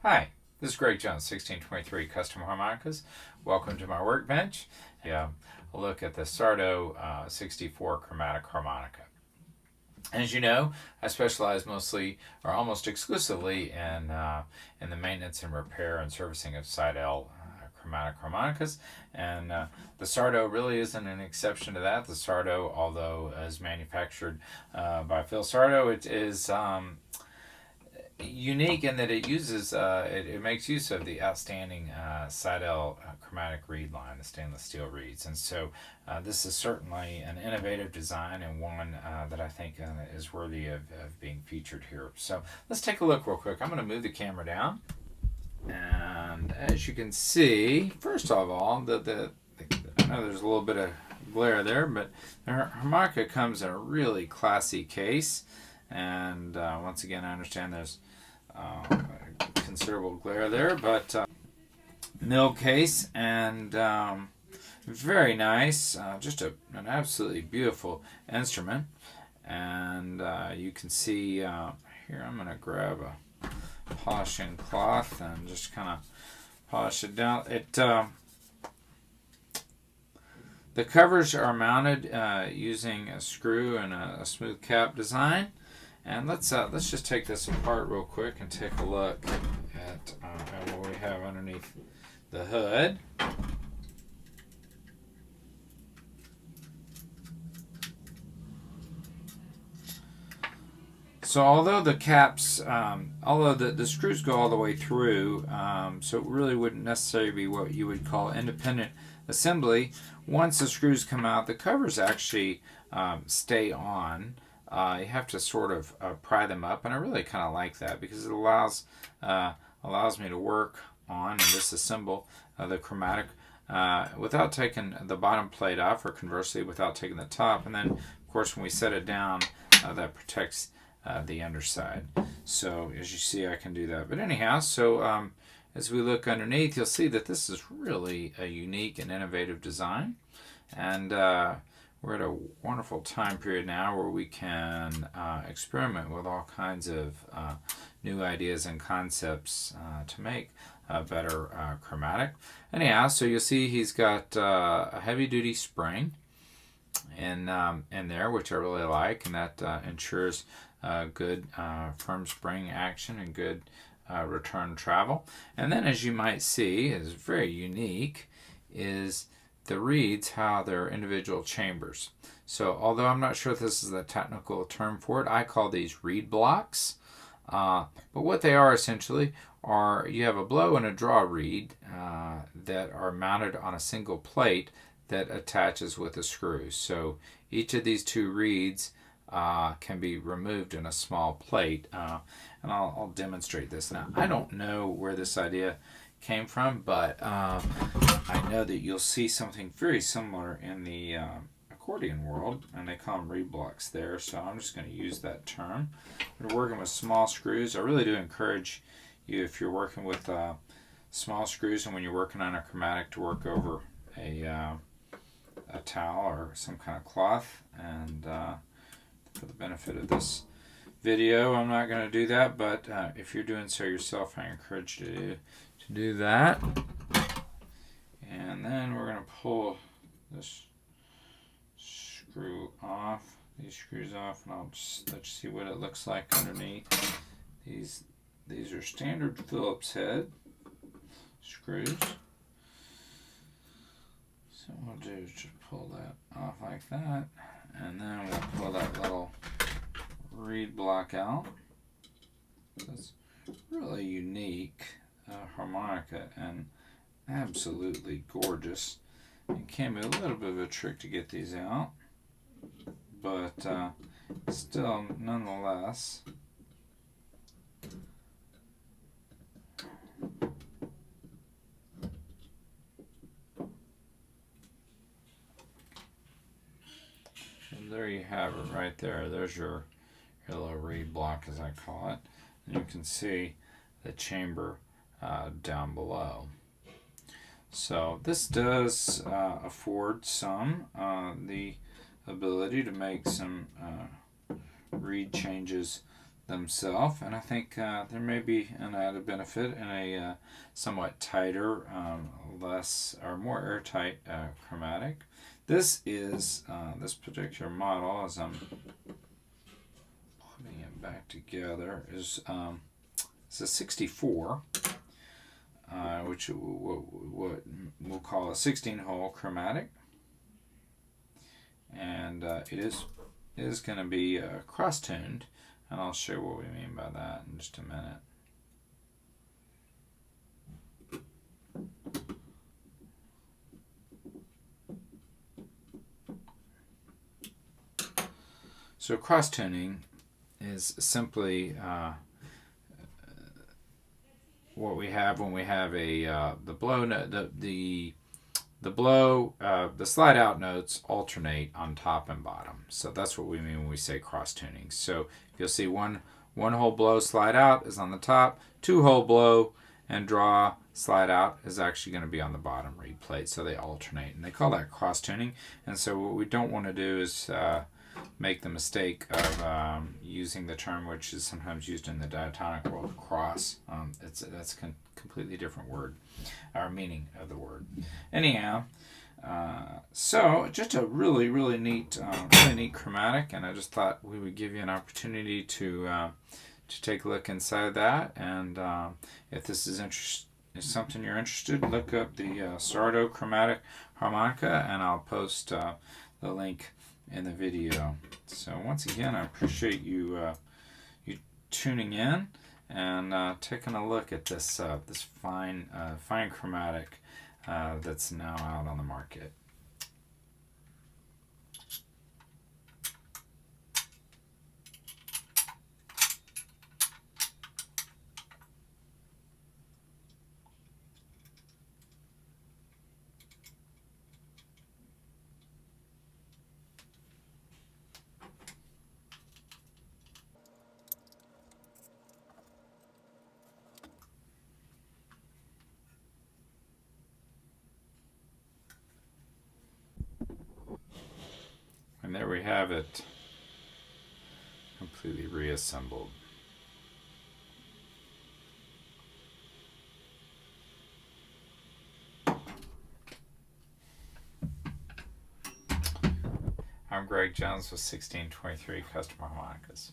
Hi, this is Greg Jones, 1623 Custom Harmonicas. Welcome to my workbench. A look at the Psardo 64 Chromatic Harmonica. As you know, I specialize mostly or almost exclusively in the maintenance and repair and servicing of side L chromatic harmonicas, and the Psardo really isn't an exception to that. The Psardo, although is manufactured by Philaharmonicas, it is unique in that it uses it makes use of the outstanding Sidel chromatic reed line, the stainless steel reeds, and so this is certainly an innovative design and one that I think is worthy of being featured here. So let's take a look real quick. I'm going to move the camera down, and as you can see, first of all, I know there's a little bit of glare there, but the harmonica comes in a really classy case. And once again, I understand there's considerable glare there, but mill case and very nice, just an absolutely beautiful instrument. And you can see here, I'm going to grab a polishing cloth and just kind of polish it down. The covers are mounted using a screw and a smooth cap design. And let's just take this apart real quick and take a look at what we have underneath the hood. So although the caps, although the screws go all the way through, so it really wouldn't necessarily be what you would call independent assembly. Once the screws come out, the covers actually stay on. You have to sort of pry them up, and I really kind of like that because it allows me to work on and disassemble the chromatic without taking the bottom plate off, or conversely without taking the top. And then, of course, when we set it down, that protects the underside. So as you see, I can do that. But anyhow, so as we look underneath, you'll see that this is really a unique and innovative design, and we're at a wonderful time period now where we can experiment with all kinds of new ideas and concepts to make a better chromatic. Anyhow, so you'll see he's got a heavy-duty spring in there, which I really like, and that ensures good firm spring action and good return travel. And then, as you might see, is very unique, is the reeds, how they're individual chambers. So although I'm not sure if this is the technical term for it, I call these reed blocks. But what they are essentially are, you have a blow and a draw reed that are mounted on a single plate that attaches with a screw. So each of these two reeds can be removed in a small plate, and I'll demonstrate this. Now, I don't know where this idea came from, but I know that you'll see something very similar in the accordion world, and they call them reed blocks there, so I'm just going to use that term. We're working with small screws. I really do encourage you, if you're working with small screws and when you're working on a chromatic, to work over a towel or some kind of cloth. And for the benefit of this video, I'm not going to do that, but if you're doing so yourself, I encourage you to do that. And then we're going to pull this screw off, these screws off, and I'll just let you see what it looks like underneath. These are standard Phillips head screws. So what we'll do is just pull that off like that, and then we'll pull that little reed block out. That's really unique harmonica and absolutely gorgeous. It can be a little bit of a trick to get these out, but still, nonetheless, and there you have it right there. There's your little reed block, as I call it, and you can see the chamber down below. So this does afford some the ability to make some reed changes themselves, and I think there may be an added benefit in a somewhat tighter, less or more airtight chromatic. This is this particular model, as I'm putting it back together, is it's a 64, which what we'll call a 16-hole chromatic, and it is going to be cross-tuned, and I'll show you what we mean by that in just a minute. So cross-tuning is simply what we have when we have a the blow the slide out notes alternate on top and bottom. So that's what we mean when we say cross tuning. So you'll see one hole blow slide out is on the top, 2-hole blow and draw slide out is actually going to be on the bottom reed plate. So they alternate, and they call that cross tuning. And so what we don't want to do is make the mistake of using the term which is sometimes used in the diatonic world, cross. That's a completely different word, or meaning of the word. Anyhow, so just a really neat chromatic, and I just thought we would give you an opportunity to take a look inside that. And if this is something you're interested, look up the Psardo chromatic harmonica, and I'll post the link in the video. So once again, I appreciate you tuning in and taking a look at this this fine chromatic that's now out on the market. And there we have it, completely reassembled. I'm Greg Jones with 1623 Custom Harmonicas.